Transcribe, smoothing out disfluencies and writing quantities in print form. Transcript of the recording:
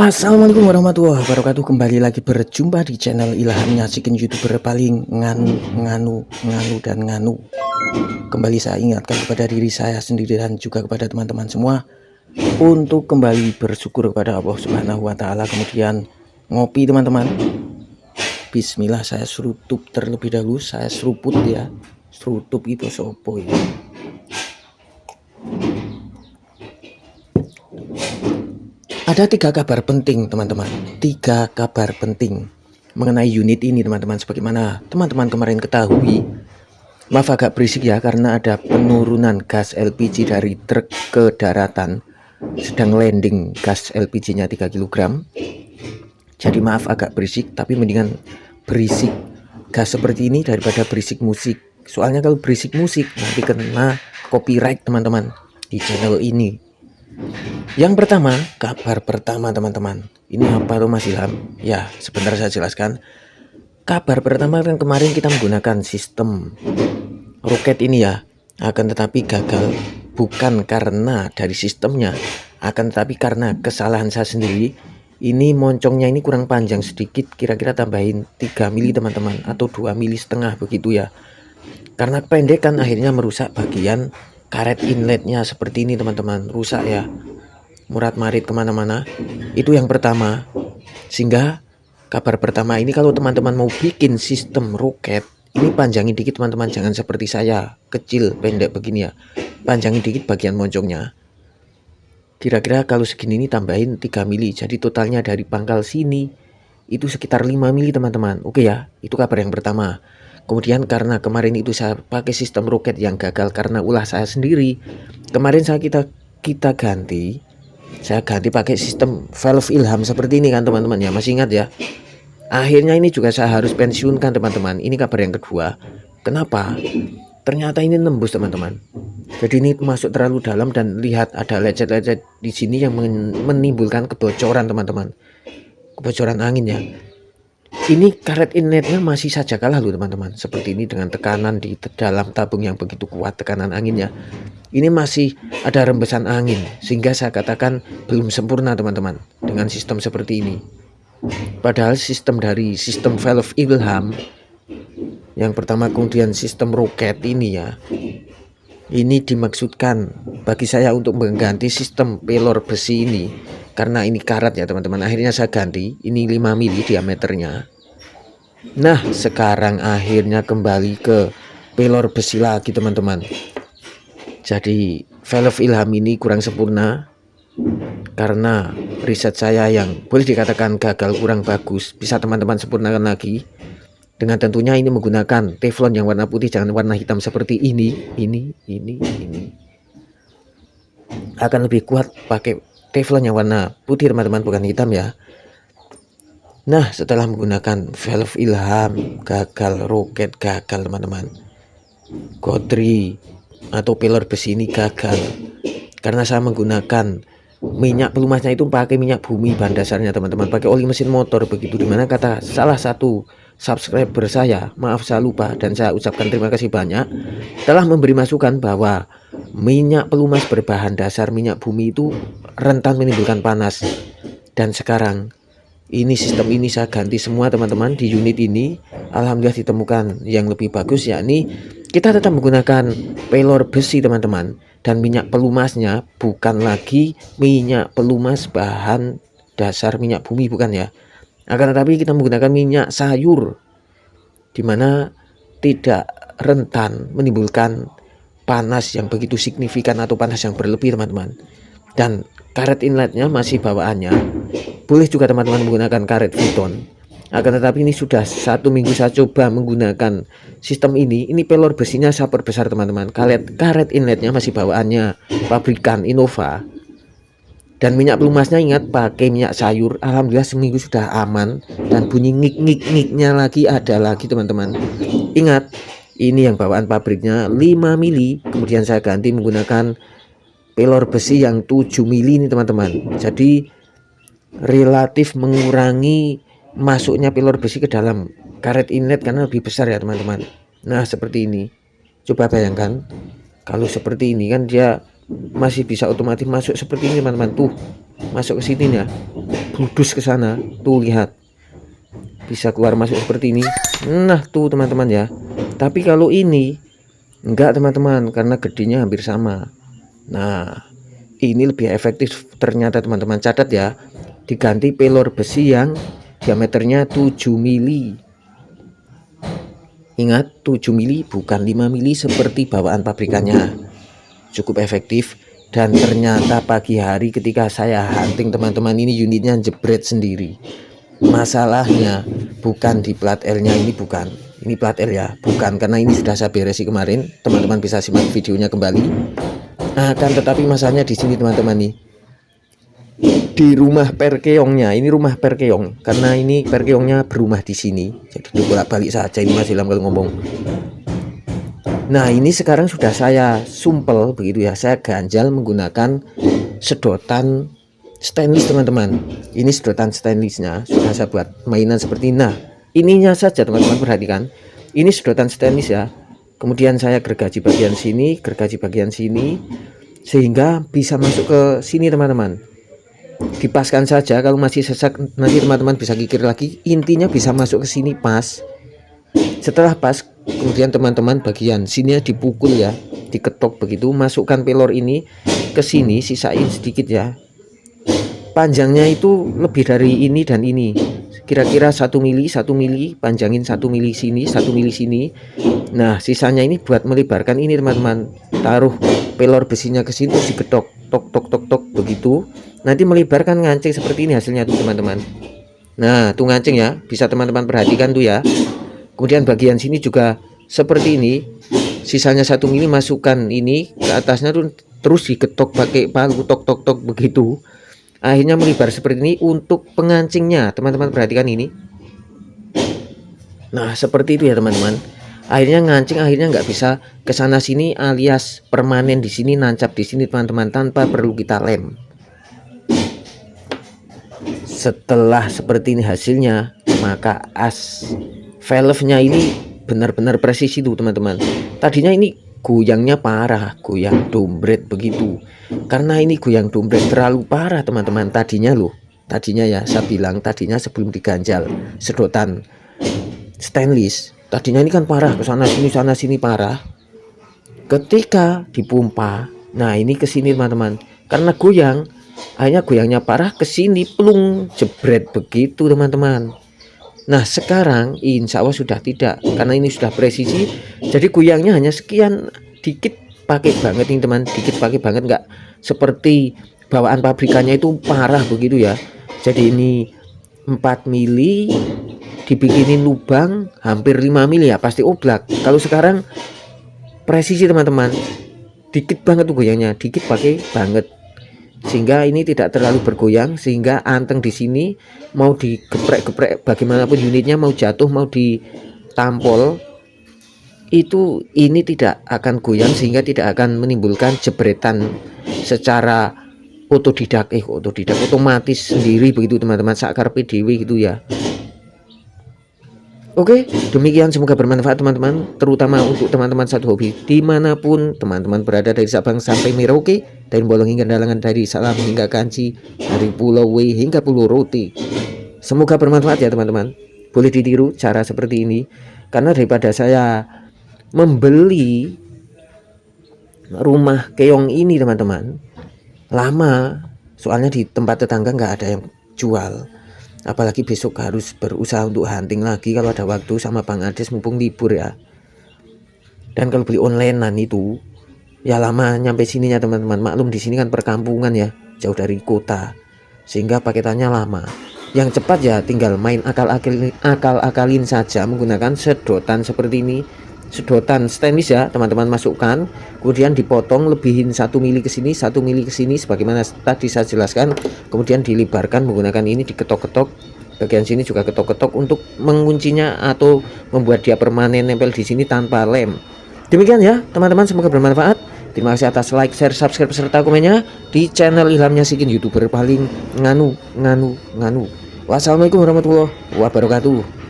Assalamualaikum warahmatullahi wabarakatuh. Kembali lagi berjumpa di channel Ilham Nyazikin, youtuber paling nganu. Kembali saya ingatkan kepada diri saya sendiri dan juga kepada teman-teman semua untuk kembali bersyukur kepada Allah Subhanahu wa Ta'ala. Kemudian ngopi teman-teman. Bismillah, saya serutup terlebih dahulu. Saya seruput ya. Serutup itu sopo ya. Ada 3 kabar penting teman-teman, 3 kabar penting mengenai unit ini teman-teman. Sebagaimana teman-teman kemarin ketahui, maaf agak berisik ya karena ada penurunan gas LPG dari truk ke daratan. Sedang landing gas LPG nya 3 kg. Jadi maaf agak berisik, tapi mendingan berisik gas seperti ini daripada berisik musik. Soalnya kalau berisik musik nanti kena copyright teman-teman di channel ini. Yang pertama, kabar pertama teman-teman. Ini apa tuh Mas Ilham? Ya, sebentar saya jelaskan. Kabar pertama kan kemarin kita menggunakan sistem roket ini ya. Akan tetapi gagal bukan karena dari sistemnya, akan tetapi karena kesalahan saya sendiri. Ini moncongnya ini kurang panjang sedikit, kira-kira tambahin 3 mili teman-teman, atau 2,5 mili begitu ya. Karena kependekan akhirnya merusak bagian karet inletnya seperti ini teman-teman, rusak ya, murat marit kemana-mana. Itu yang pertama. Sehingga kabar pertama ini, kalau teman-teman mau bikin sistem roket ini panjangin dikit teman-teman, jangan seperti saya kecil pendek begini ya. Panjangin dikit bagian moncongnya, kira-kira kalau segini ini tambahin 3 mili, jadi totalnya dari pangkal sini itu sekitar 5 mili teman-teman. Oke ya, itu kabar yang pertama. Kemudian karena kemarin itu saya pakai sistem roket yang gagal karena ulah saya sendiri. Kemarin kita ganti. Saya ganti pakai sistem valve Ilham seperti ini kan teman-teman ya, masih ingat ya. Akhirnya ini juga saya harus pensiunkan teman-teman. Ini kabar yang kedua. Kenapa? Ternyata ini nembus teman-teman. Jadi ini masuk terlalu dalam dan lihat ada lecet-lecet di sini yang menimbulkan kebocoran teman-teman. Kebocoran angin ya. Ini karet inletnya masih saja kalah loh teman-teman. Seperti ini dengan tekanan di dalam tabung yang begitu kuat, tekanan anginnya. Ini masih ada rembesan angin, sehingga saya katakan belum sempurna teman-teman dengan sistem seperti ini. Padahal sistem dari sistem valve Ilham yang pertama, kemudian sistem roket ini ya, ini dimaksudkan bagi saya untuk mengganti sistem pelor besi ini. Karena ini karat ya teman-teman, akhirnya saya ganti. Ini 5 mili diameternya. Nah sekarang akhirnya kembali ke pelor besi lagi teman-teman. Jadi valve Ilham ini kurang sempurna karena riset saya yang boleh dikatakan gagal, kurang bagus. Bisa teman-teman sempurnakan lagi dengan tentunya ini menggunakan teflon yang warna putih, jangan warna hitam seperti ini. Ini akan lebih kuat pakai teflon yang warna putih teman-teman, bukan hitam ya. Nah setelah menggunakan valve Ilham gagal, roket gagal teman-teman, godri atau pelor besi ini gagal karena saya menggunakan minyak pelumasnya itu pakai minyak bumi bahan dasarnya teman-teman, pakai oli mesin motor begitu. Dimana kata salah satu subscriber saya, maaf saya lupa dan saya ucapkan terima kasih banyak, telah memberi masukan bahwa minyak pelumas berbahan dasar minyak bumi itu rentan menimbulkan panas. Dan sekarang ini sistem ini saya ganti semua teman-teman di unit ini. Alhamdulillah ditemukan yang lebih bagus, yakni kita tetap menggunakan pelor besi teman-teman, dan minyak pelumasnya bukan lagi minyak pelumas bahan dasar minyak bumi, bukan ya, akan tetapi kita menggunakan minyak sayur, dimana tidak rentan menimbulkan panas yang begitu signifikan atau panas yang berlebih teman-teman. Dan karet inletnya masih bawaannya boleh juga teman-teman menggunakan karet Vuitton. Akan tetapi ini sudah 1 minggu saya coba menggunakan sistem ini pelor besinya saya perbesar teman-teman. Karet inletnya masih bawaannya pabrikan Innova. Dan minyak pelumasnya ingat pakai minyak sayur. Alhamdulillah seminggu sudah aman. Dan bunyi ngik-ngik-ngiknya lagi ada lagi teman-teman. Ingat, ini yang bawaan pabriknya 5 mili. Kemudian saya ganti menggunakan pelor besi yang 7 mili ini teman-teman. Jadi relatif mengurangi masuknya pelor besi ke dalam karet inlet karena lebih besar ya teman-teman. Nah seperti ini, coba bayangkan kalau seperti ini kan dia masih bisa otomatis masuk seperti ini teman-teman, tuh masuk ke sini ya. bludus ke sana. Tuh lihat, bisa keluar masuk seperti ini. Nah tuh teman-teman ya. Tapi kalau ini enggak teman-teman, karena gedenya hampir sama. Nah ini lebih efektif ternyata teman-teman. Catat ya, diganti pelor besi yang diameternya 7 mili. Ingat 7 mili bukan 5 mili seperti bawaan pabrikannya. Cukup efektif. Dan ternyata pagi hari ketika saya hunting teman-teman, ini unitnya jebret sendiri. Masalahnya bukan di plat L nya, ini bukan. Ini plat L ya, bukan, karena ini sudah saya beresi kemarin. Teman-teman bisa simak videonya kembali. Akan tetapi masalahnya di sini teman-teman nih. Di rumah perkeongnya, ini rumah perkeong. Karena ini perkeongnya berumah di sini. Jadi bolak-balik saja ini Mas Ilham kalau ngomong. Nah ini sekarang sudah saya sumpel begitu ya, saya ganjal menggunakan sedotan stainless teman-teman. Ini sedotan stainlessnya sudah saya buat mainan seperti ini. Nah ininya saja teman-teman perhatikan, ini sedotan stainless ya. Kemudian saya gergaji bagian sini, gergaji bagian sini, sehingga bisa masuk ke sini teman-teman. Dipaskan saja, kalau masih sesak nanti teman-teman bisa kikir lagi. Intinya bisa masuk ke sini pas. Setelah pas, kemudian teman-teman bagian sini dipukul ya, diketok begitu, masukkan pelor ini ke sini, sisain sedikit ya. Panjangnya itu lebih dari ini dan ini, kira-kira 1 mili, 1 mili, panjangin 1 mili sini, 1 mili sini. Nah sisanya ini buat melebarkan ini teman-teman. Taruh pelor besinya ke sini, diketok, tok tok tok tok begitu. Nanti melebarkan ngancing seperti ini hasilnya tuh teman-teman. Nah tuh ngancing ya, bisa teman-teman perhatikan tuh ya. Kemudian bagian sini juga seperti ini, sisanya 1 mili masukkan ini ke atasnya tuh, terus diketok pakai palu, tok tok tok begitu. Akhirnya melebar seperti ini untuk pengancingnya, teman-teman perhatikan ini. Nah seperti itu ya teman-teman. Akhirnya ngancing, akhirnya nggak bisa ke sana sini, alias permanen di sini, nancap di sini teman-teman, tanpa perlu kita lem. Setelah seperti ini hasilnya, maka as valve-nya ini benar-benar presisi tuh teman-teman. Tadinya ini goyangnya parah, goyang dombret begitu. Karena ini goyang dombret terlalu parah teman-teman. Tadinya ya saya bilang, tadinya sebelum diganjal sedotan stainless, tadinya ini kan parah, ke sana sini parah. Ketika dipompa, nah ini ke sini teman-teman, karena goyang, akhirnya goyangnya parah, ke sini plung jebret begitu teman-teman. Nah sekarang insya Allah sudah tidak, karena ini sudah presisi. Jadi goyangnya hanya sekian, dikit pakai banget nih teman, dikit pakai banget, nggak seperti bawaan pabrikannya itu parah begitu ya. Jadi ini 4 mili dibikinin lubang hampir 5 mili ya, pasti oblak. Kalau sekarang presisi teman-teman, dikit banget tuh goyangnya, dikit pakai banget, sehingga ini tidak terlalu bergoyang, sehingga anteng di sini mau digeprek-geprek bagaimanapun unitnya, mau jatuh mau ditampol itu, ini tidak akan goyang, sehingga tidak akan menimbulkan jebretan secara otomatis sendiri begitu teman-teman, sakar PDW gitu ya. Oke, demikian, semoga bermanfaat teman-teman, terutama untuk teman-teman satu hobi dimanapun teman-teman berada, dari Sabang sampai Merauke, dari Bolong hingga Dalangan, dari Salam hingga Kanci, dari Pulau W hingga Pulau Rote. Semoga bermanfaat ya teman-teman. Boleh ditiru cara seperti ini, karena daripada saya membeli rumah keong ini teman-teman, lama, soalnya di tempat tetangga nggak ada yang jual. Apalagi besok harus berusaha untuk hunting lagi kalau ada waktu sama Bang Ades mumpung libur ya. Dan kalau beli onlinean itu ya lama nyampe sininya teman-teman. Maklum di sini kan perkampungan ya, jauh dari kota, sehingga paketannya lama. Yang cepat ya tinggal main akal-akalin saja menggunakan sedotan seperti ini. Sedotan stainless ya teman-teman, masukkan, kemudian dipotong, lebihin 1 mili ke sini, 1 mili ke sini, sebagaimana tadi saya jelaskan. Kemudian dilebarkan menggunakan ini, diketok-ketok, bagian sini juga ketok-ketok untuk menguncinya atau membuat dia permanen nempel di sini tanpa lem. Demikian ya teman-teman, semoga bermanfaat. Terima kasih atas like, share, subscribe, serta komennya di channel Ilham Nyasikin, YouTuber paling nganu. Wassalamualaikum warahmatullahi wabarakatuh.